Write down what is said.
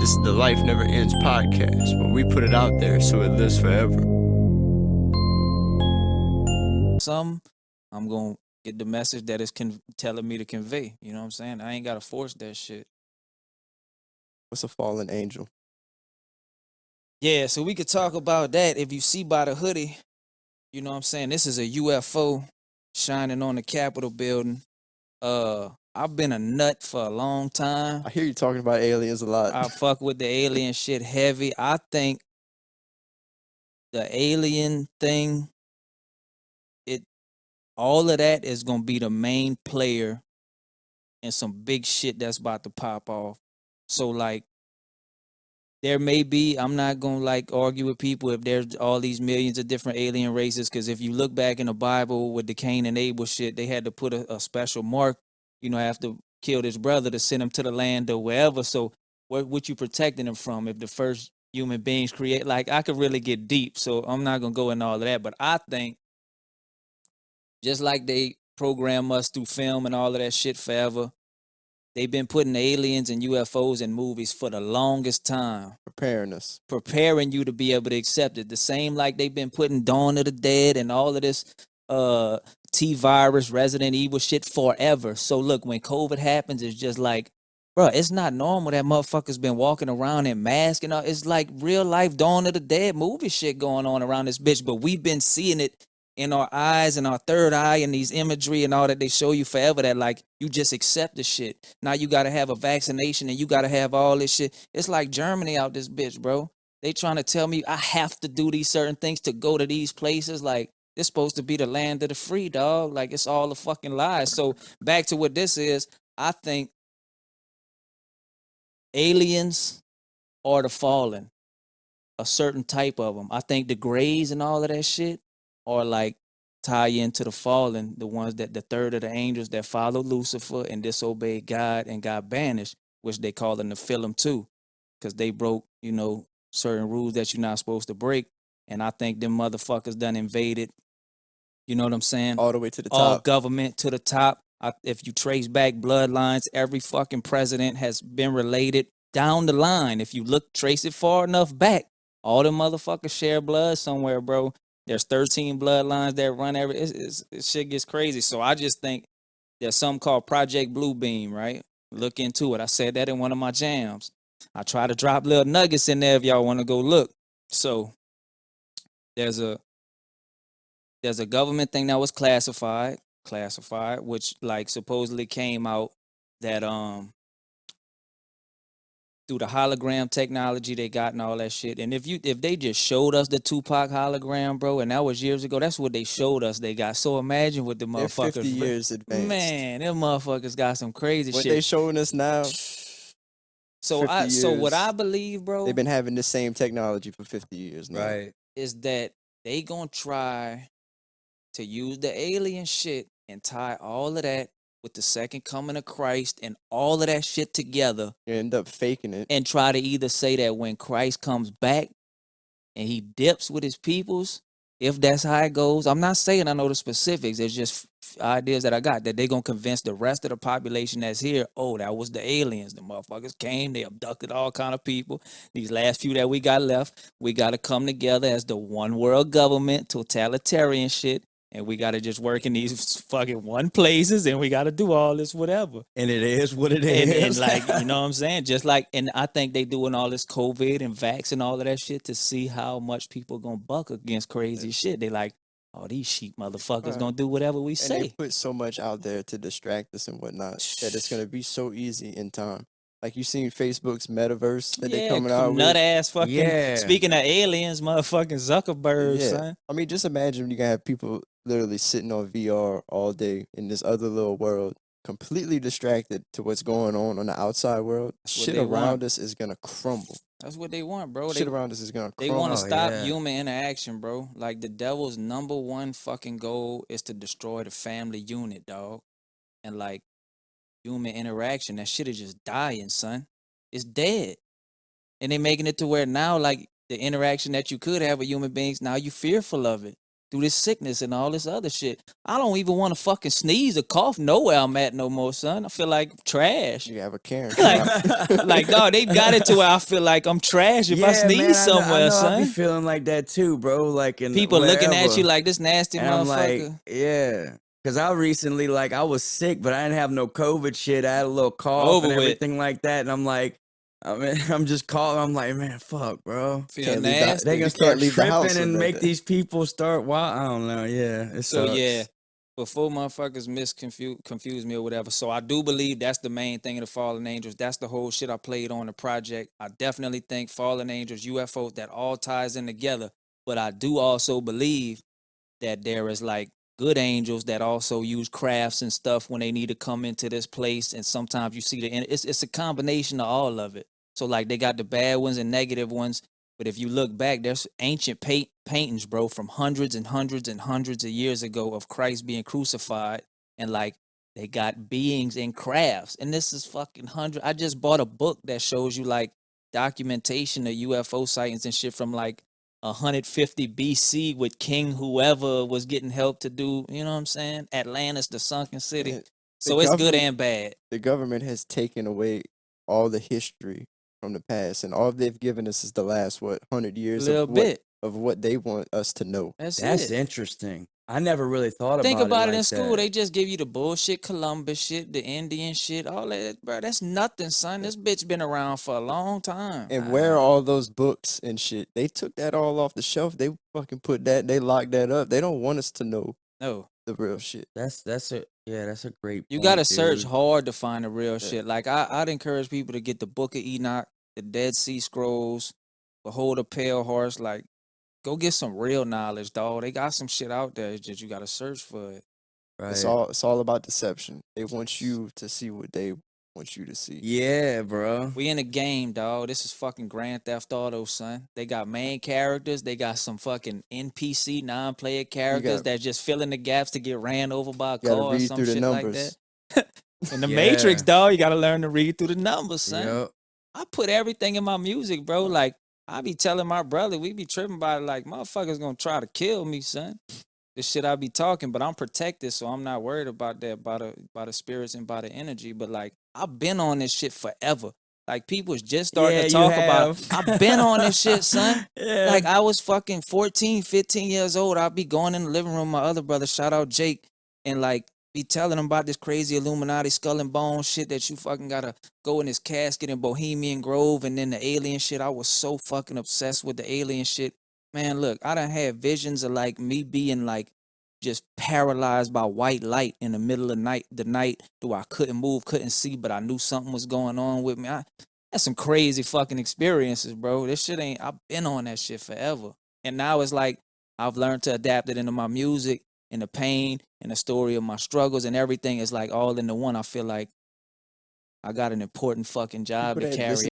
This is the Life Never Ends podcast, but we put it out there so it lives forever. I'm gonna get the message that it's telling me to convey. You know what I'm saying? I ain't gotta force that shit. What's a fallen angel? Yeah, so we could talk about that. If you see by the hoodie, you know what I'm saying? This is a UFO shining on the Capitol building. I've been a nut for a long time. I hear you talking about aliens a lot. I fuck with the alien shit heavy. I think the alien thing, all of that is gonna be the main player in some big shit that's about to pop off. So like, there may be, I'm not gonna like argue with people if there's all these millions of different alien races, because if you look back in the Bible with the Cain and Abel shit, they had to put a special mark, after killed his brother to send him to the land or wherever. So what you protecting him from if the first human beings create? Like, I could really get deep, so I'm not gonna go in all of that. But I think just like they program us through film and all of that shit forever, they've been putting aliens and UFOs in movies for the longest time. Preparing you to be able to accept it. The same like they've been putting Dawn of the Dead and all of this T-Virus, Resident Evil shit forever. So look, when COVID happens, it's just like, bro, it's not normal that motherfuckers been walking around in masks and all. It's like real life Dawn of the Dead movie shit going on around this bitch, but we've been seeing it in our eyes and our third eye and these imagery and all that they show you forever, that like you just accept the shit. Now you gotta have a vaccination and you gotta have all this shit. It's like Germany out this bitch, bro. They trying to tell me I have to do these certain things to go to these places. Like, it's supposed to be the land of the free, dog. Like, it's all a fucking lie. So back to what this is, I think aliens are the fallen, a certain type of them. I think the Greys and all of that shit are like tie into the fallen, the ones that the third of the angels that followed Lucifer and disobeyed God and got banished, which they call the Nephilim too, because they broke, certain rules that you're not supposed to break. And I think them motherfuckers done invaded, you know what I'm saying? All the way to the top. All government to the top. If you trace back bloodlines, every fucking president has been related down the line. If you trace it far enough back, all the motherfuckers share blood somewhere, bro. There's 13 bloodlines that run shit gets crazy. So I just think there's something called Project Bluebeam, right? Look into it. I said that in one of my jams. I try to drop little nuggets in there if y'all want to go look. So there's a government thing that was classified, which like supposedly came out that through the hologram technology they got and all that shit. And if they just showed us the Tupac hologram, bro, and that was years ago, that's what they showed us they got. So imagine what the motherfuckers... They're 50 years advanced. Man, them motherfuckers got some crazy what shit. What they showing us now... So what I believe, bro... They've been having the same technology for 50 years now. Right. Is that they gonna try to use the alien shit and tie all of that with the second coming of Christ and all of that shit together. You end up faking it. And try to either say that when Christ comes back and he dips with his peoples, if that's how it goes. I'm not saying I know the specifics. It's just ideas that I got, that they're going to convince the rest of the population that's here, oh, that was the aliens. The motherfuckers came, they abducted all kind of people. These last few that we got left, we got to come together as the one world government, totalitarian shit. And we got to just work in these fucking one places and we got to do all this whatever. And it is what it is. And like, you know what I'm saying? Just like, and I think they doing all this COVID and vax and all of that shit to see how much people going to buck against crazy shit. They like, oh, these sheep motherfuckers going to do whatever we say. And they put so much out there to distract us and whatnot that it's going to be so easy in time. Like, you seen Facebook's metaverse that they coming out with? Nut ass fucking, speaking of aliens, motherfucking Zuckerberg, son. I mean, just imagine you can have people literally sitting on VR all day in this other little world, completely distracted to what's going on the outside world. Shit around us is going to crumble. That's what they want, bro. Shit around us is going to crumble. They want to stop human interaction, bro. Like, the devil's number one fucking goal is to destroy the family unit, dog. And like, human interaction, that shit is just dying, son. It's dead. And they making it to where now, like, the interaction that you could have with human beings, now you fearful of it. through this sickness and all this other shit. I don't even want to fucking sneeze or cough nowhere I'm at no more, son. I feel like trash. You have a Karen. Like, dog, they got it to where I feel like I'm trash if I sneeze man, somewhere, I know son. I be feeling like that too, bro. Like in People looking at wherever. you like this nasty And I'm like, motherfucker. yeah. Because I recently, like, I was sick, but I didn't have no COVID shit. I had a little cough Over and with. everything like that. And I'm like, I mean, I'm just calling. I'm like, man, fuck, bro. Feel Can't leave nasty. They You gonna can't start leave the house tripping and with make that. these people start wild. I don't know. Yeah. It So sucks. yeah, before motherfuckers confuse me or whatever. So I do believe that's the main thing of the Fallen Angels. That's the whole shit I played on the project. I definitely think Fallen Angels, UFOs, that all ties in together. But I do also believe that there is like good angels that also use crafts and stuff when they need to come into this place. And sometimes you see it's a combination of all of it. So like they got the bad ones and negative ones. But if you look back, there's ancient paintings, bro, from hundreds and hundreds and hundreds of years ago of Christ being crucified. And like they got beings in crafts. And this is fucking hundred. I just bought a book that shows you like documentation of UFO sightings and shit from like 150 BC with King whoever was getting help to do, you know what I'm saying? Atlantis, the sunken city. Man, So it's good and bad. The government has taken away all the history from the past, and all they've given us is the last 100 years Little bit. of what they want us to know. That's That's it. interesting. I never really thought Think about about it like in school. that. They just give you the bullshit Columbus shit, the Indian shit, all that, bro. That's nothing, son. This bitch been around for a long time. And where are all those books and shit? They took that all off the shelf. They fucking put that. They locked that up. They don't want us to know No. the real shit. That's a great. You point, gotta search dude. hard to find the real shit. Like I'd encourage people to get the Book of Enoch, the Dead Sea Scrolls, Behold a Pale Horse. Like, go get some real knowledge, dog. They got some shit out there. It's just you gotta search for it. Right. It's all about deception. They want you to see what they want you to see. Yeah, bro. We in a game, dog. This is fucking Grand Theft Auto, son. They got main characters. They got some fucking NPC non-player characters that just fill in the gaps to get ran over by a You gotta car or read some through the shit like numbers. that. In the Yeah. Matrix, dog, you gotta learn to read through the numbers, son. Yep. I put everything in my music, bro. Like, I be telling my brother, we be tripping about it, like, motherfuckers gonna try to kill me, son. The shit I be talking, but I'm protected, so I'm not worried about that, by the spirits and by the energy. But like, I've been on this shit forever. Like, people is just starting to Yeah, talk you about it. have. I've been on this shit, son. Yeah. Like, I was fucking 14, 15 years old. I'd be going in the living room, my other brother, shout out Jake, and like, be telling him about this crazy Illuminati skull and bone shit that you fucking gotta go in this casket in Bohemian Grove, and then the alien shit. I was so fucking obsessed with the alien shit. Man, look, I done had visions of like me being like just paralyzed by white light in the middle of the night though I couldn't move, couldn't see, but I knew something was going on with me. I had some crazy fucking experiences, bro. This shit I've been on that shit forever. And now it's like I've learned to adapt it into my music, and the pain and the story of my struggles and everything is like all into one. I feel like I got an important fucking job People to that listen